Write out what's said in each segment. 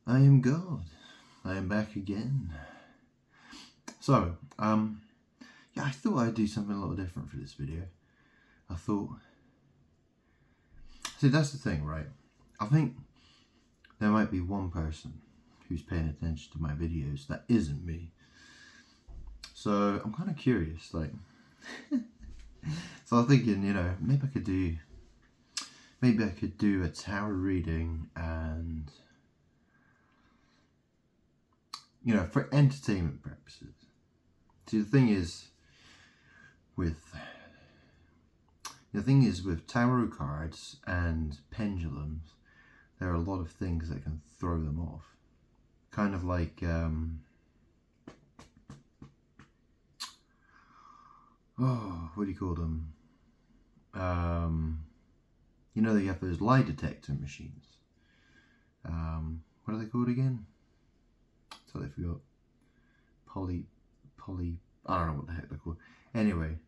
I am God. I am back again. So, yeah, I thought I'd do something a little different for this video. I thought, see, that's the thing, right? I think there might be one person who's paying attention to my videos that isn't me. So I'm kind of curious, like, so I'm thinking, maybe I could do a tarot reading and, for entertainment purposes. See, the thing is with tarot cards and pendulums, there are a lot of things that can throw them off. Kind of like, what do you call them? They have those lie detector machines. What are they called again? Totally forgot. I don't know what the heck they're called. Anyway,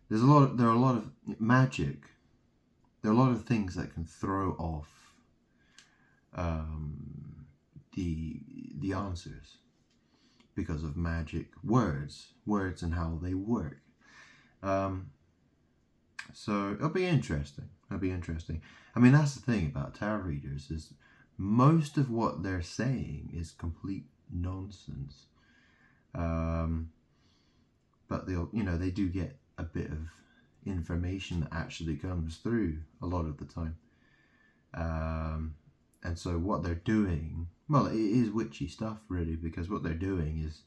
there are a lot of magic. There are a lot of things that can throw off the answers because of magic words and how they work. So it'll be interesting. I mean, that's the thing about tarot readers, is most of what they're saying is complete nonsense. But they do get a bit of information that actually comes through a lot of the time. And so what they're doing, well, it is witchy stuff really, because what they're doing is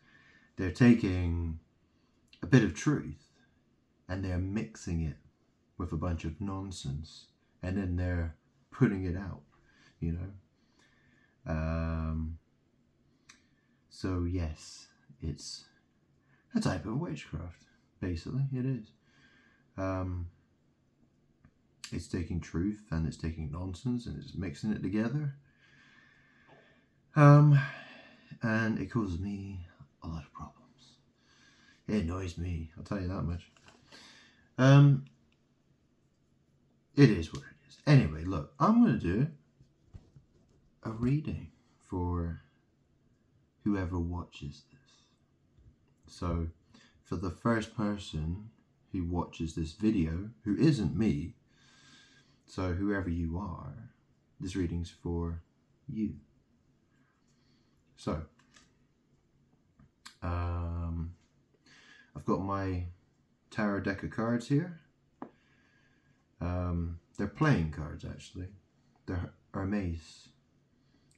they're taking a bit of truth and they're mixing it with a bunch of nonsense, and then they're putting it out, So yes, it's a type of witchcraft, basically. It is. It's taking truth and it's taking nonsense and it's mixing it together. And it causes me a lot of problems. It annoys me, I'll tell you that much. It is what it is. Anyway, look, I'm going to do a reading for whoever watches this. So, for the first person who watches this video, who isn't me, so whoever you are, this reading's for you. So, I've got my tarot deck of cards here. They're playing cards, actually. They're Hermes.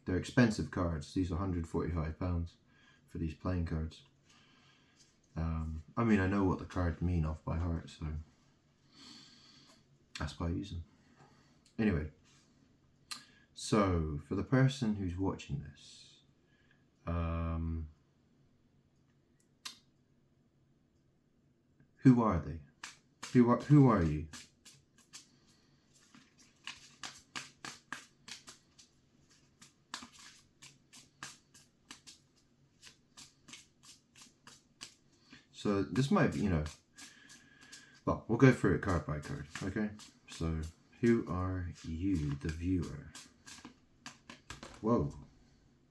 They're expensive cards. These are £145 for these playing cards. I mean, I know what the cards mean off by heart, so that's why I use them. Anyway, so for the person who's watching this, who are they? Who are you? So this might be, well, we'll go through it card by card, okay? So, who are you, the viewer? Whoa.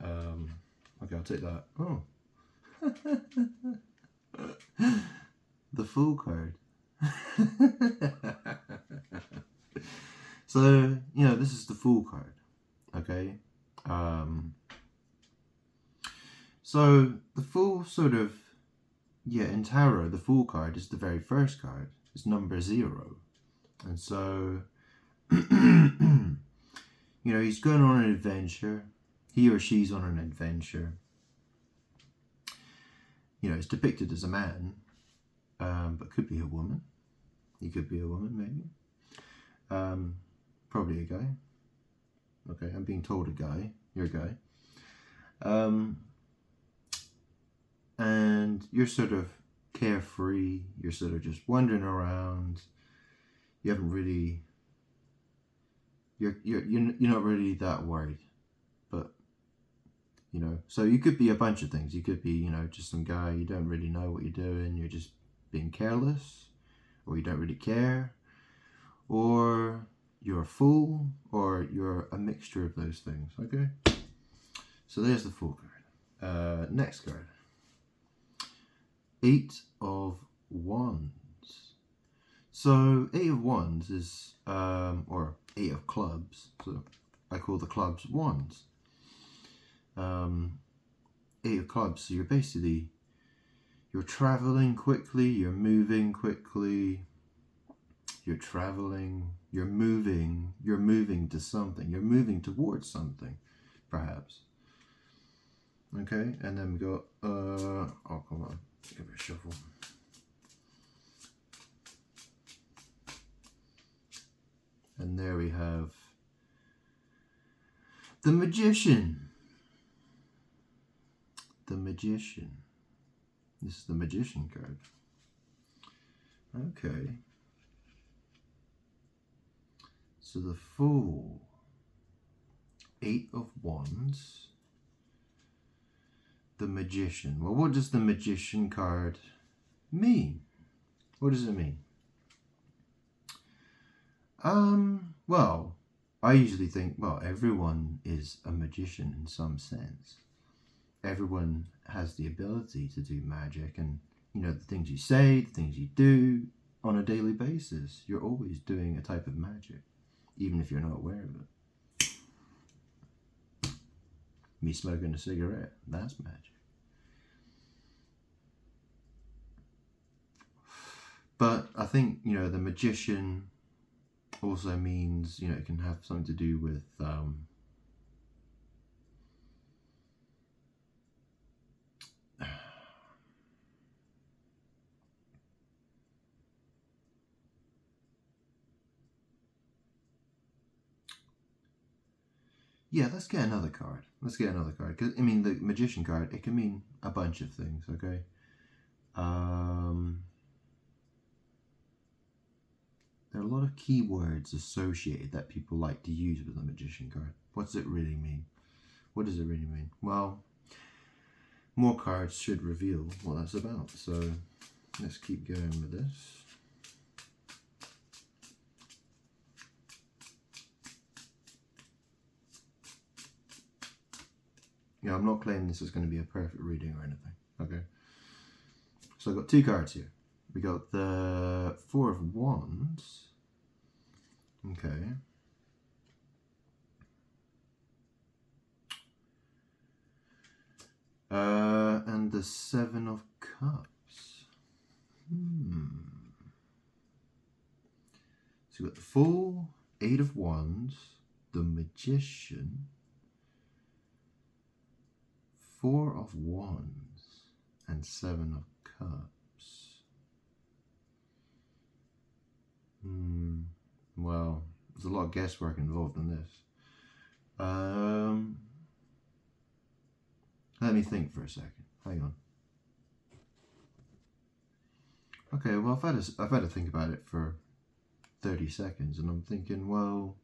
Okay, I'll take that. Oh. The Fool card. So, this is the Fool card, okay? So, the Fool sort of, in tarot, the Fool card is the very first card. It's number 0. And so, he's going on an adventure. He or she's on an adventure. It's depicted as a man, but could be a woman. He could be a woman, maybe. Probably a guy. Okay, I'm being told a guy. You're a guy. And you're sort of carefree. You're sort of just wandering around. You haven't really. You're not really that worried, but so you could be a bunch of things. You could be just some guy, you don't really know what you're doing. You're just being careless, or you don't really care, or you're a fool, or you're a mixture of those things. Okay. So there's the full card. Next card. 8 of Wands. So 8 of Wands is, or 8 of Clubs. So I call the clubs wands. 8 of Clubs. So you're traveling quickly. You're moving quickly. You're traveling. You're moving. You're moving to something. You're moving towards something, perhaps. Okay, and then we got, oh, come on, give it a shuffle. And there we have the Magician. The Magician. This is the Magician card. Okay. So the Fool. 8 of Wands. The Magician. Well, what does the Magician card mean? What does it mean? Well, I usually think, well, everyone is a magician in some sense. Everyone has the ability to do magic, and, you know, the things you say, the things you do on a daily basis, you're always doing a type of magic, even if you're not aware of it. Me smoking a cigarette, that's magic. But I think, you know, the Magician also means, you know, it can have something to do with yeah, let's get another card. Let's get another card. Because, I mean, the Magician card, it can mean a bunch of things, okay? There are a lot of keywords associated that people like to use with the Magician card. What's it really mean? What does it really mean? Well, more cards should reveal what that's about. So let's keep going with this. Yeah, I'm not claiming this is going to be a perfect reading or anything. Okay. So I've got 2 cards here. We got the 4 of Wands. Okay. And the 7 of Cups. So we've got the Fool, 8 of Wands, the Magician, 4 of Wands, and 7 of Cups. Well, there's a lot of guesswork involved in this. Let me think for a second. Hang on. Okay, well, I've had to think about it for 30 seconds, and I'm thinking, well,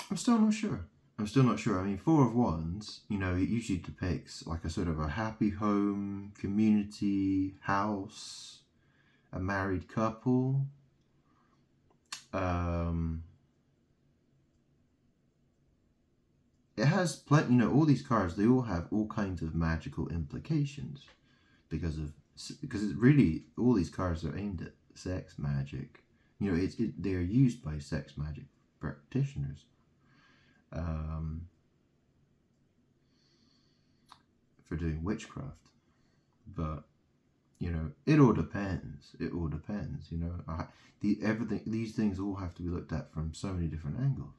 I'm still not sure. I mean, 4 of Wands, you know, it usually depicts like a sort of a happy home, community, house, a married couple. It has plenty, you know, all these cards, they all have all kinds of magical implications because it's really, all these cards are aimed at sex magic. You know, they're used by sex magic practitioners. For doing witchcraft. But, you know, it all depends. You know, these things all have to be looked at from so many different angles.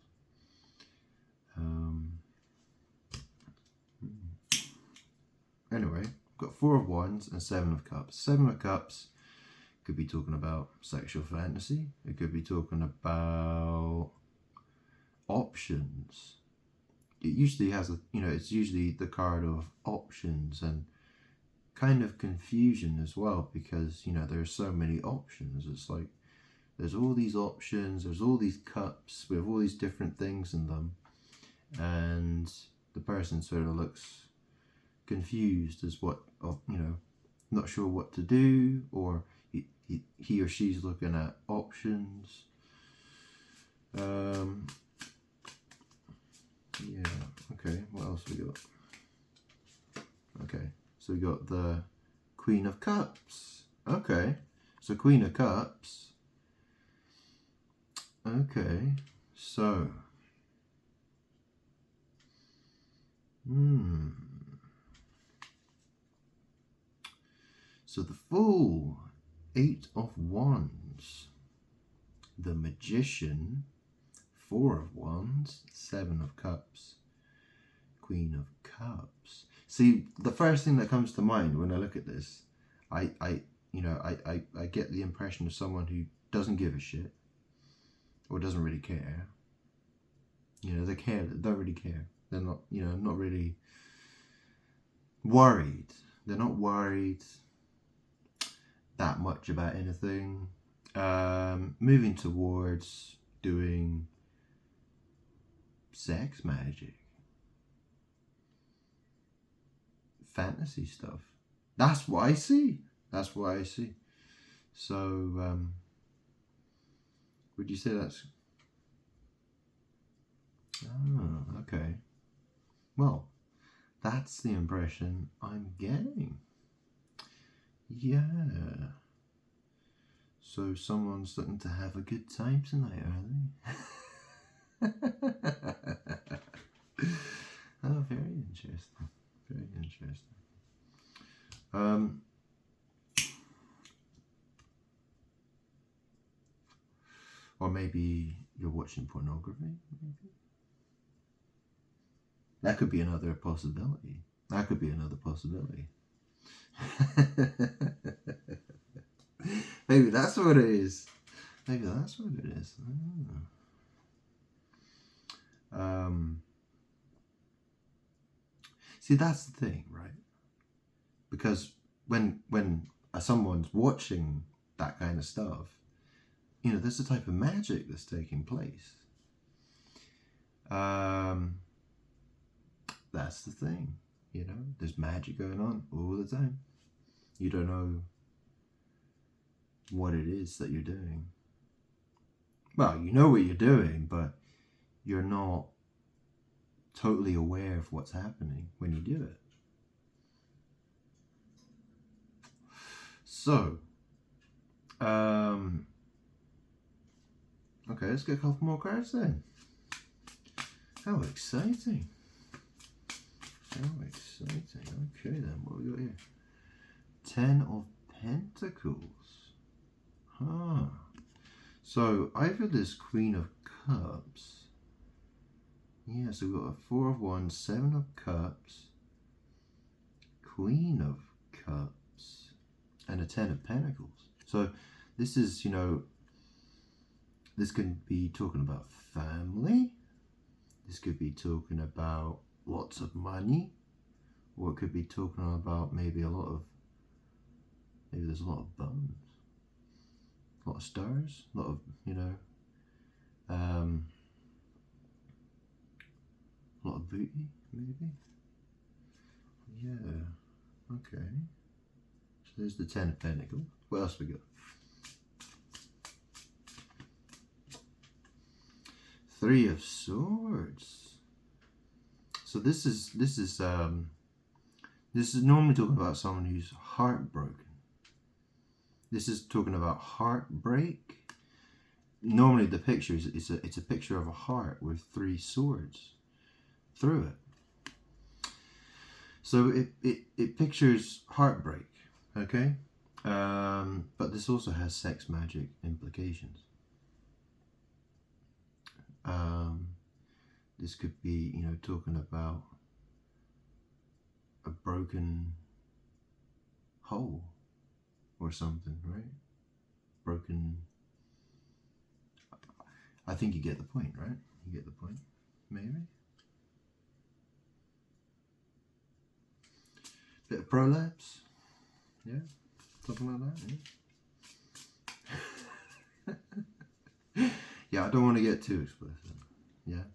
Anyway, got 4 of Wands and 7 of Cups. 7 of Cups could be talking about sexual fantasy. It could be talking about options. It usually has it's usually the card of options and kind of confusion as well, because, you know, there are so many options. It's like there's all these options, there's all these cups with all these different things in them, and the person sort of looks confused as what, you know, not sure what to do, or he or she's looking at options. Yeah. else we got? Okay, so we got the Queen of Cups. Okay, so Queen of Cups. Okay, so so the Fool, 8 of Wands, the Magician, 4 of Wands, 7 of Cups, Queen of Cups. See, the first thing that comes to mind when I look at this, I get the impression of someone who doesn't give a shit or doesn't really care. You know, they don't really care. They're not, not really worried. They're not worried that much about anything. Moving towards doing sex magic, fantasy stuff. That's what I see. So, would you say that's... Oh, okay. Well, that's the impression I'm getting. Yeah. So someone's looking to have a good time tonight, are they? Oh, very interesting. Very interesting. Or maybe you're watching pornography, maybe? That could be another possibility. Maybe that's what it is. See, that's the thing, right? Because when someone's watching that kind of stuff, there's a type of magic that's taking place. That's the thing, there's magic going on all the time. You don't know what it is that you're doing. Well, you know what you're doing, but you're not totally aware of what's happening when you do it. So, okay, let's get a couple more cards then. How exciting. Okay then, what we got here? 10 of Pentacles. So either this Queen of Cups. Yeah, so we've got a 4 of Wands, 7 of Cups, Queen of Cups, and a 10 of Pentacles. So this is, this can be talking about family. This could be talking about lots of money. Or it could be talking about maybe there's a lot of bones. A lot of stars. A lot of, a lot of booty, maybe. Yeah. Okay. So there's the 10 of Pentacles. What else we got? 3 of Swords. So this is normally talking about someone who's heartbroken. This is talking about heartbreak. Normally the picture is it's a picture of a heart with 3 swords through it. So it pictures heartbreak, okay? But this also has sex magic implications. This could be, talking about a broken hole or something, right? Broken... I think you get the point, right? You get the point, maybe? Bit of prolapse, yeah? Something like that, yeah? Yeah, I don't want to get too explicit, yeah?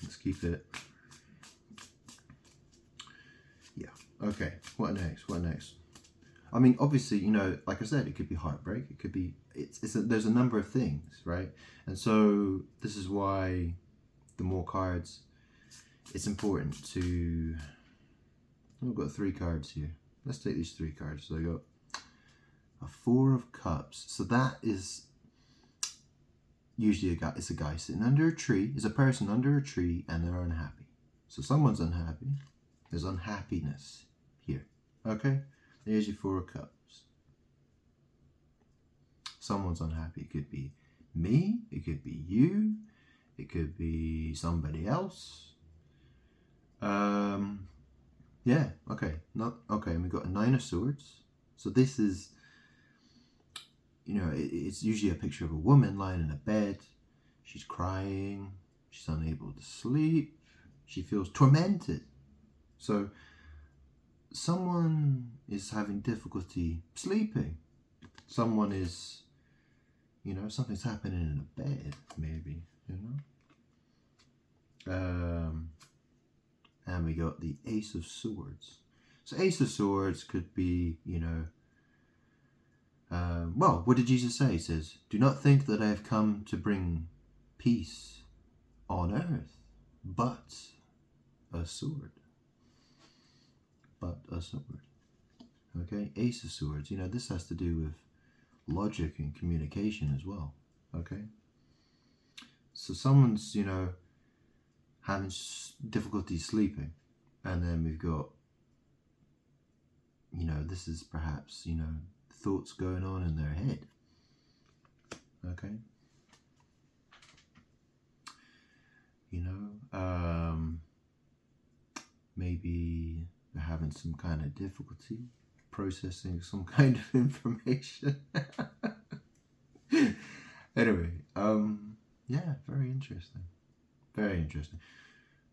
Let's keep it. Yeah, okay, what next? I mean, obviously, you know, like I said, it could be heartbreak. It could be there's a number of things, right? And so this is why the more cards, it's important to. I've got 3 cards here. Let's take these 3 cards. So I got a 4 of Cups. So that is usually it's a guy sitting under a tree. It's a person under a tree and they're unhappy. So someone's unhappy. There's unhappiness here. Okay? There's your 4 of Cups. Someone's unhappy. It could be me. It could be you. It could be somebody else. Yeah, okay. Not okay, and we got a 9 of Swords. So this is, you know, it's usually a picture of a woman lying in a bed. She's crying. She's unable to sleep. She feels tormented. So someone is having difficulty sleeping. Someone is, you know, something's happening in a bed, maybe, you know. And we got the Ace of Swords. So Ace of Swords could be, you know, well, what did Jesus say? He says, do not think that I have come to bring peace on earth, but a sword. But a sword. Okay, Ace of Swords. You know, this has to do with logic and communication as well. Okay. So someone's, you know, having difficulty sleeping, and then we've got, you know, this is perhaps, you know, thoughts going on in their head. Okay. You know, maybe they're having some kind of difficulty processing some kind of information. Anyway, yeah, very interesting. Very interesting.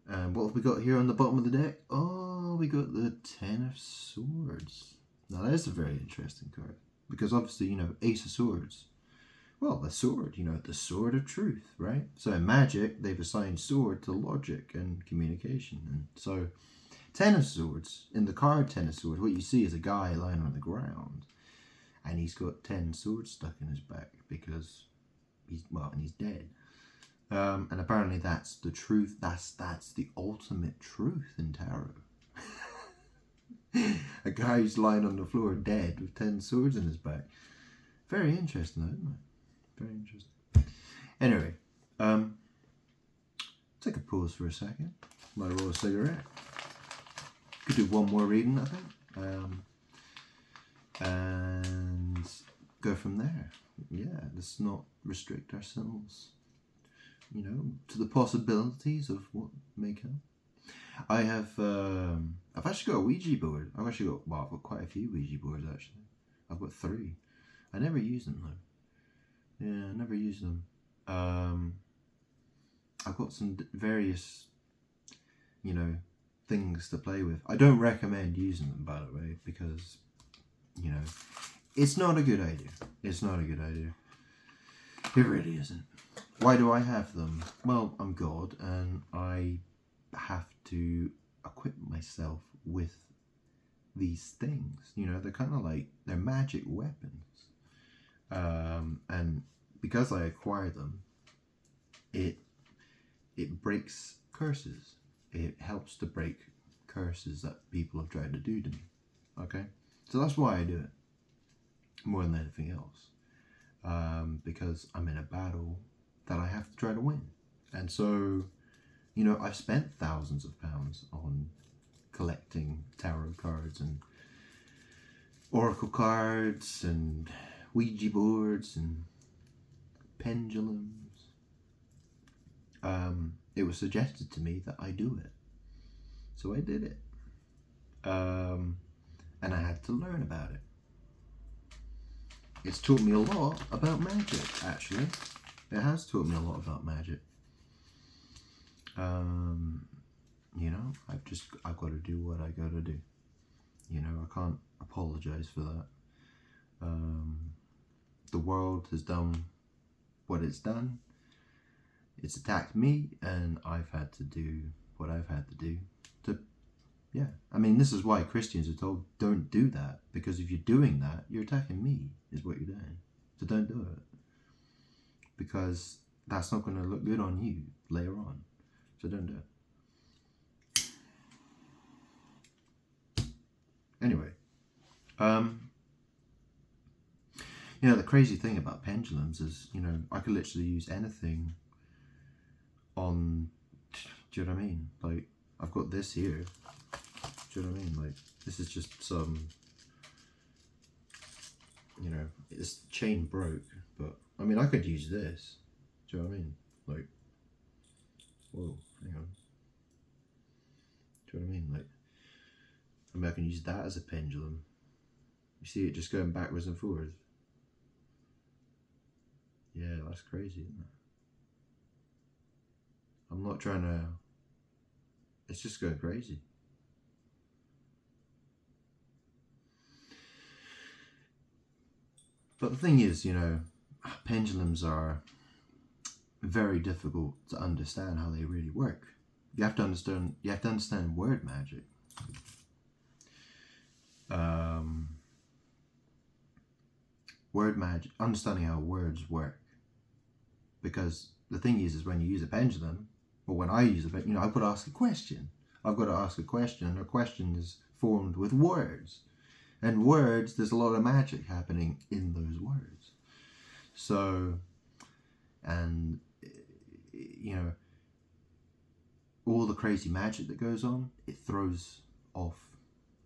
What have we got here on the bottom of the deck? Oh, we got the 10 of Swords. Now that's a very interesting card, because obviously, you know, Ace of Swords. Well, the sword, you know, the sword of truth, right? So in magic, they've assigned sword to logic and communication. And so 10 of Swords, in the card 10 of Swords, what you see is a guy lying on the ground, and he's got 10 swords stuck in his back because he's dead. And apparently that's the truth. That's the ultimate truth in tarot. A guy who's lying on the floor dead with 10 swords in his back. Very interesting, isn't it? Very interesting. Anyway, take a pause for a second. Might roll a cigarette. Could do one more reading, I think. And go from there. Yeah, let's not restrict ourselves, you know, to the possibilities of what may come. I have, I've actually got a Ouija board. I've got quite a few Ouija boards actually. I've got 3. I never use them though. Yeah, I never use them. I've got some various, you know, things to play with. I don't recommend using them, by the way, because, you know, it's not a good idea. It's not a good idea. It really isn't. Why do I have them? Well, I'm God, and I have to equip myself with these things. You know, they're kind of like, they're magic weapons. And because I acquire them, it breaks curses. It helps to break curses that people have tried to do to me. Okay? So that's why I do it, more than anything else. Because I'm in a battle that I have to try to win. And so, you know, I've spent thousands of pounds on collecting tarot cards and oracle cards and Ouija boards and pendulums. It was suggested to me that I do it. So I did it. And I had to learn about it. It's taught me a lot about magic, actually. It has taught me a lot about magic. You know, I've got to do what I got to do. You know, I can't apologize for that. The world has done what it's done. It's attacked me, and I've had to do what I've had to do to Yeah. I mean, this is why Christians are told, don't do that. Because if you're doing that, you're attacking me, is what you're doing. So don't do it. Because that's not going to look good on you later on. So don't do it. Anyway. You know, the crazy thing about pendulums is, you know, I could literally use anything on, do you know what I mean? Like, I've got this here. Do you know what I mean? Like, this is just some, you know, this chain broke, but, I mean, I could use this. Do you know what I mean? Like, whoa, hang on. Do you know what I mean? Like, I mean, I can use that as a pendulum. You see it just going backwards and forwards. Yeah, that's crazy, isn't it? I'm not trying to... It's just going crazy. But the thing is, you know, pendulums are very difficult to understand how they really work. You have to understand word magic. Word magic, understanding how words work. Because the thing is when you use a pendulum, or when I use a pendulum, you know, I've got to ask a question. I've got to ask a question, and a question is formed with words. And words, there's a lot of magic happening in those words. So, and, you know, all the crazy magic that goes on, it throws off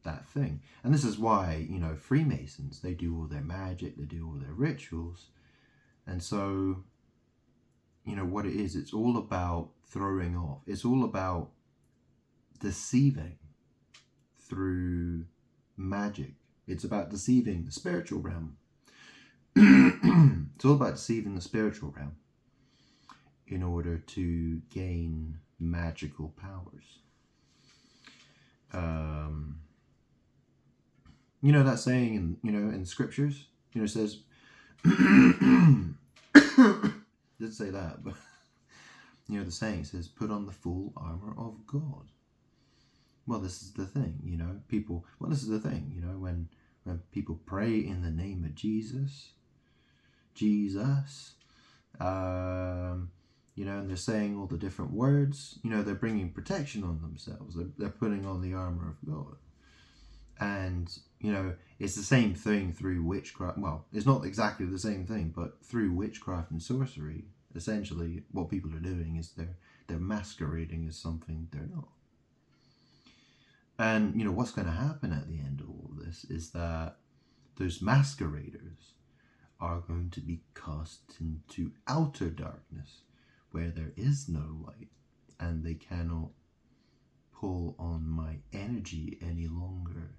that thing. And this is why, you know, Freemasons, they do all their magic, they do all their rituals. And so, you know, what it is, it's all about throwing off. It's all about deceiving through magic. It's about deceiving the spiritual realm. It's all about deceiving the spiritual realm in order to gain magical powers. You know that saying in, you know, in scriptures, you know, it says, didn't say that, but you know, the saying says, put on the full armor of God. Well, this is the thing, you know, this is the thing, you know, when people pray in the name of Jesus, you know, and they're saying all the different words, you know, they're bringing protection on themselves. They're putting on the armor of God. And, you know, it's the same thing through witchcraft. Well, it's not exactly the same thing, but through witchcraft and sorcery, essentially what people are doing is they're masquerading as something they're not. And, you know, what's going to happen at the end of all of this is that those masqueraders are going to be cast into outer darkness where there is no light, and they cannot pull on my energy any longer,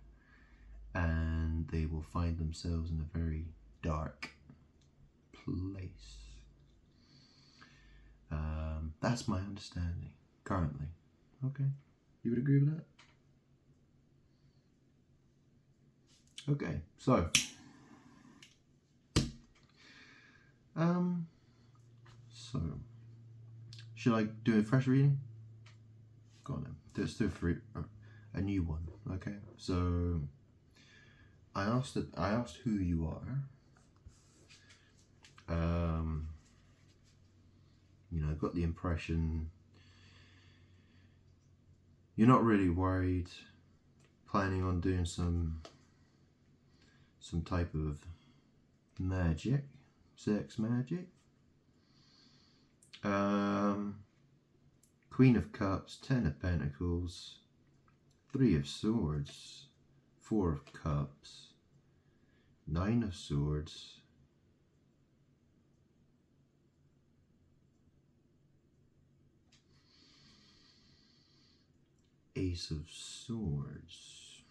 and they will find themselves in a very dark place. That's my understanding currently. Okay, you would agree with that? Okay, so should I do a fresh reading? Go on then. Let's do a new one. Okay, so I asked who you are. You know, I got the impression you're not really worried, planning on doing some type of magic, sex magic. Queen of Cups, 10 of Pentacles, 3 of Swords, 4 of Cups, 9 of Swords, Ace of Swords.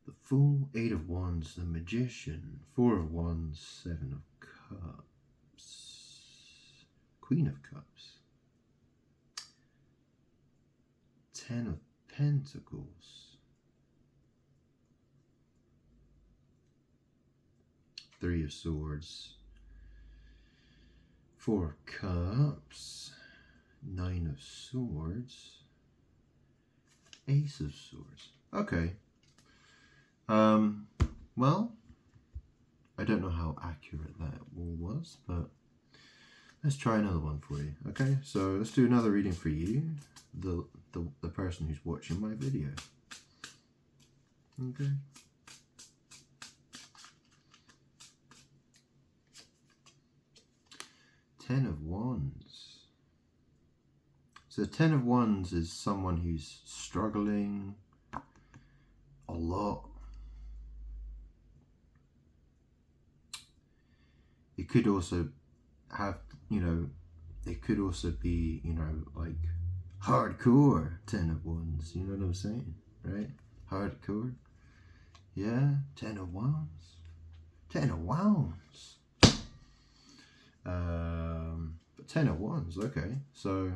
The Fool, 8 of Wands, the Magician, 4 of Wands, 7 of Cups, Queen of Cups, 10 of Pentacles, Three of Swords, Four of Cups, Nine of Swords, Ace of Swords. Okay. Well, I don't know how accurate that all was, but let's try another one for you. Okay, so let's do another reading for you, the person who's watching my video. Okay. Ten of Wands. So Ten of Wands is someone who's struggling a lot. It could also have, it could also be, like hardcore Ten of Wands. You know what I'm saying, right? Hardcore. Yeah, Ten of Wands. Ten of Wands. But Ten of Wands. Okay, so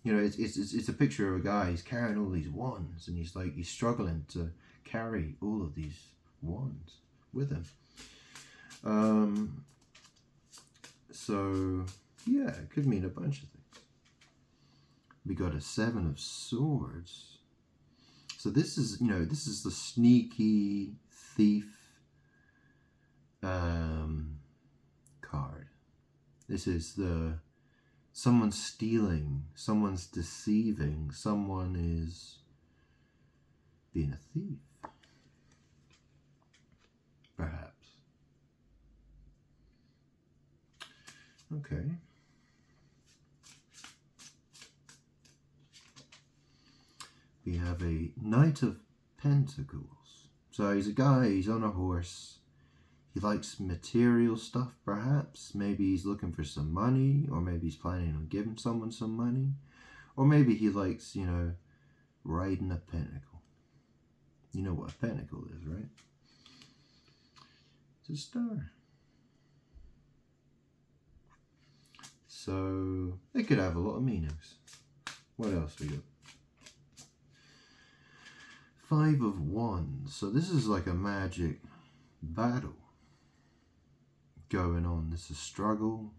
it's a picture of a guy. He's carrying all these wands, and he's struggling to carry all of these wands with him. So yeah, it could mean a bunch of things. We got a Seven of Swords. So this is the sneaky thief card. This is someone's stealing, someone's deceiving, someone is being a thief. Perhaps. Okay. We have a Knight of Pentacles. So he's a guy, he's on a horse. He likes material stuff, perhaps. Maybe he's looking for some money, or maybe he's planning on giving someone some money. Or maybe he likes, riding a pentacle. You know what a pentacle is, right? It's a star. So it could have a lot of meanings. What else we got? Five of Wands. So this is like a magic battle going on. This is a struggle.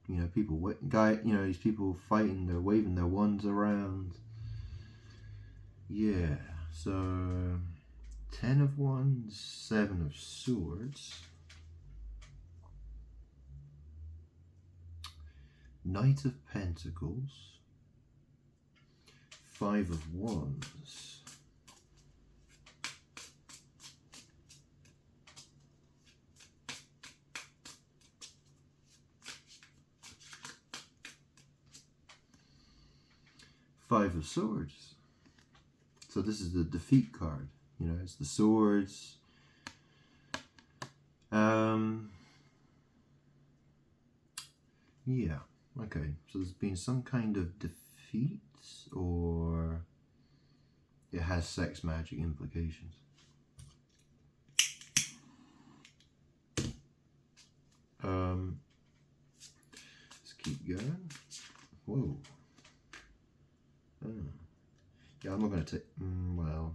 These people fighting, they're waving their wands around. Yeah, so 10 of Wands, 7 of Swords, Knight of Pentacles, 5 of Wands, Five of Swords. So this is the defeat card. It's the swords. Yeah. Okay. So there's been some kind of defeat, or it has sex magic implications. Let's keep going. Whoa. Yeah, I'm not going to take... well,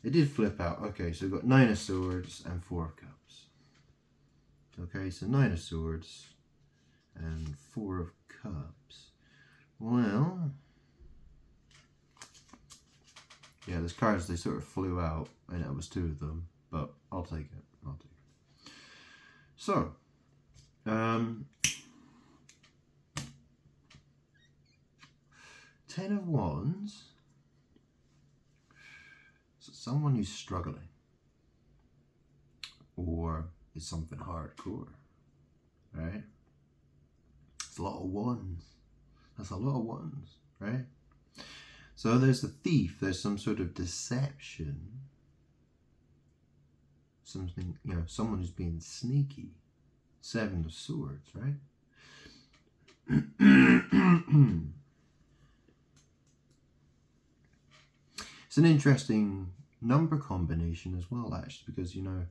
it did flip out. Okay, so we've got 9 of Swords and 4 of Cups. Okay, so 9 of Swords and 4 of Cups. Well, yeah, those cards, they sort of flew out, and it was 2 of them, but I'll take it. So, 10 of Wands. So someone who's struggling, or is something hardcore, right? It's a lot of wands. That's a lot of wands, right? So there's the thief. There's some sort of deception. Something, someone who's being sneaky. 7 of Swords, right? It's an interesting number combination as well, actually, because the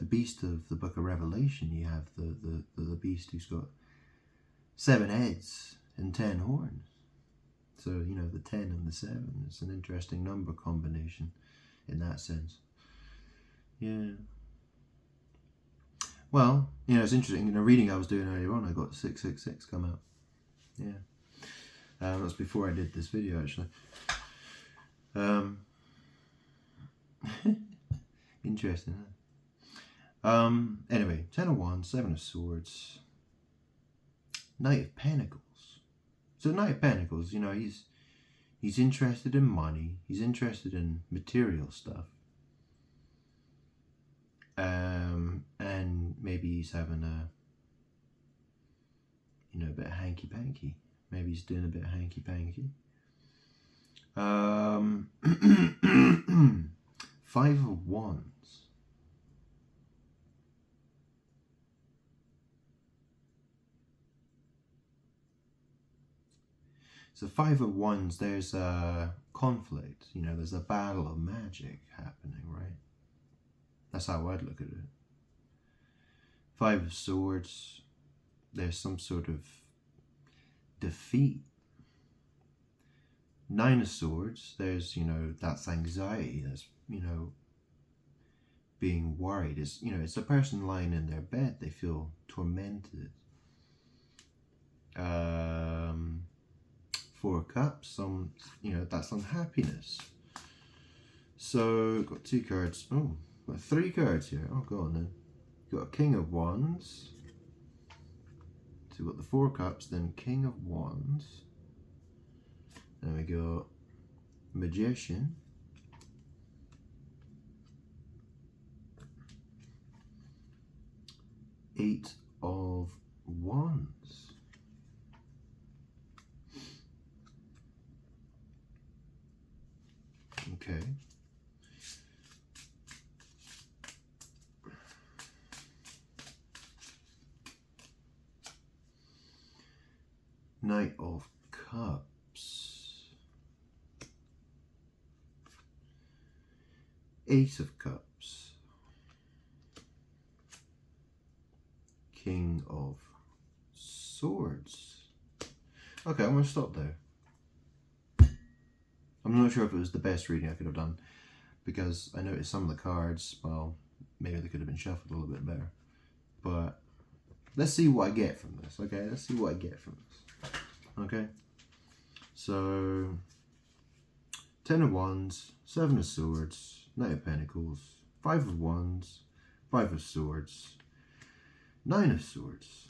beast of the Book of Revelation. You have the beast who's got 7 heads and 10 horns. So the 10 and the 7. It's an interesting number combination in that sense. Yeah. Well, you know, it's interesting. In a reading I was doing earlier on, I got 666 come out. Yeah. That's before I did this video, actually. Interesting, huh? Anyway, 10 of Wands, 7 of Swords, Knight of Pentacles. So Knight of Pentacles, you know, he's interested in money. He's interested in material stuff. And maybe he's having a, you know, a bit of hanky-panky. Maybe he's doing a bit of hanky-panky. 5 of Wands. So 5 of Wands, there's a conflict. You know, there's a battle of magic happening, right? That's how I'd look at it. 5 of Swords, there's some sort of defeat. 9 of Swords, there's, you know, that's anxiety. That's, you know, being worried. It's, you know, it's a person lying in their bed. They feel tormented. 4 of Cups, some, you know, that's unhappiness. So, got 2 cards. Oh, got 3 cards here. Oh, go on then. Got a King of Wands. So we've got the 4 of Cups, then King of Wands. Then we got Magician. Eight of Wands. Okay. Knight of Cups. Ace of Cups. King of Swords. Okay, I'm going to stop there. I'm not sure if it was the best reading I could have done, because I noticed some of the cards, well, maybe they could have been shuffled a little bit better. But let's see what I get from this, okay? Let's see what I get from this, okay? So, 10 of Wands, 7 of Swords, Knight of Pentacles, 5 of Wands, 5 of Swords, 9 of Swords,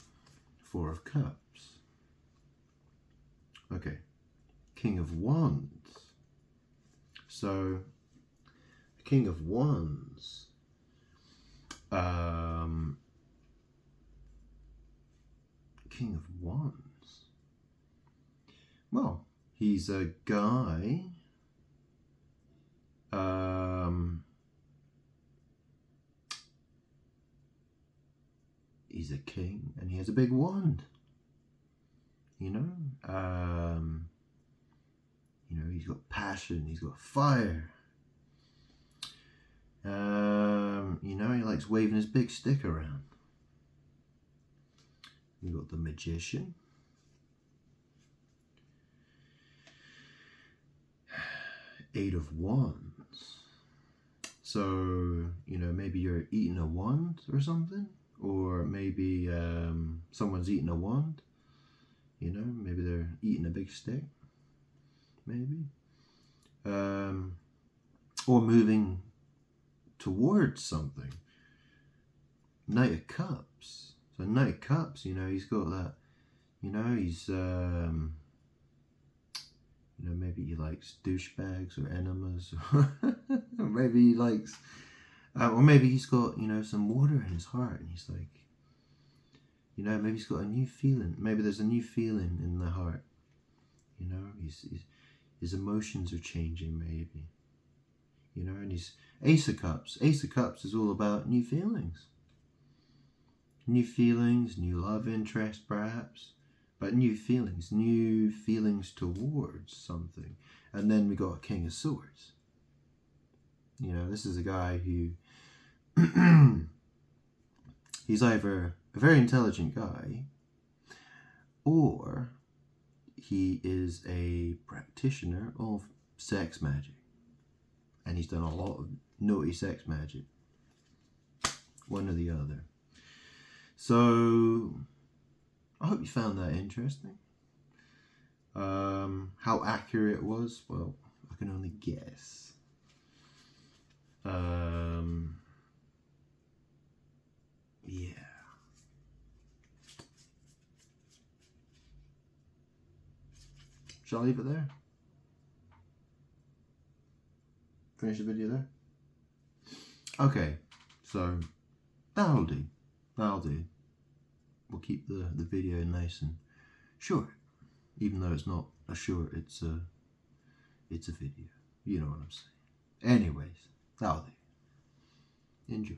4 of Cups. Okay, King of Wands. So, King of Wands. King of Wands. Well, he's a guy. He's a king, and he has a big wand. You know, he's got passion. He's got fire. You know, he likes waving his big stick around. You got the Magician. Eight of Wands. So, you know, maybe you're eating a wand or something, or maybe someone's eating a wand. You know, maybe they're eating a big stick. Maybe. Or moving towards something. Knight of Cups. So Knight of Cups, you know, he's got that, you know, he's, you know, maybe he likes douchebags or enemas, or maybe he likes, or maybe he's got, you know, some water in his heart, and he's like, you know, maybe he's got a new feeling. Maybe there's a new feeling in the heart. You know, his emotions are changing, maybe. You know, and he's Ace of Cups. Ace of Cups is all about new feelings. New feelings, new love interest, perhaps. But new feelings towards something. And then we got King of Swords. You know, this is a guy who he's either a very intelligent guy, or he is a practitioner of sex magic. And he's done a lot of naughty sex magic. One or the other. So, I hope you found that interesting. How accurate it was, well, I can only guess. Yeah. Shall I leave it there? Finish the video there? Okay, so that'll do. That'll do. We'll keep the video nice and short. Even though it's not a short, it's a video. You know what I'm saying. Anyways, that'll do. Enjoy.